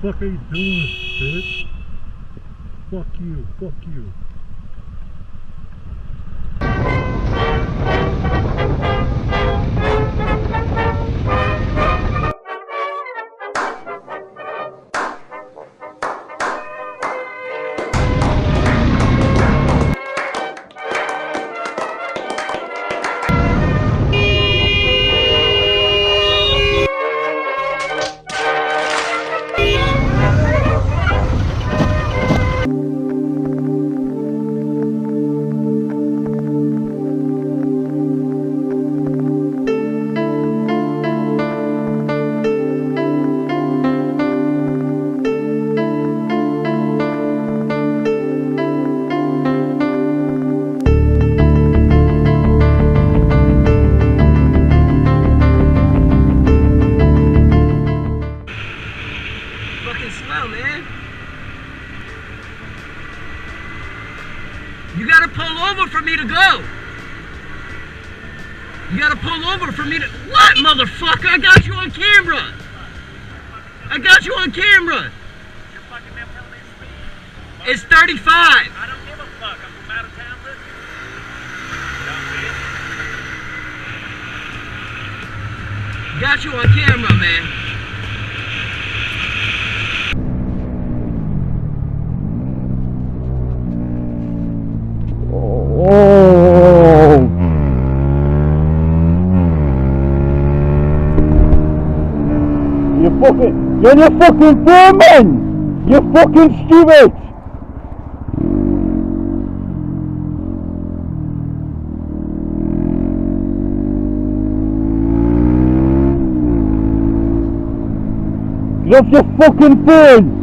fuck are you doing, bitch? Fuck you, fuck you. Slow, man. You gotta pull over for me to go. You gotta pull over for me to... What, motherfucker? I got you on camera. I got you on camera. You're fucking now telling me speed. It's 35. I don't give a fuck. I'm from out of town, but... Dumb bitch. Got you on camera, man. You're fucking foreman! You're fucking stupid! Get off your fucking phone!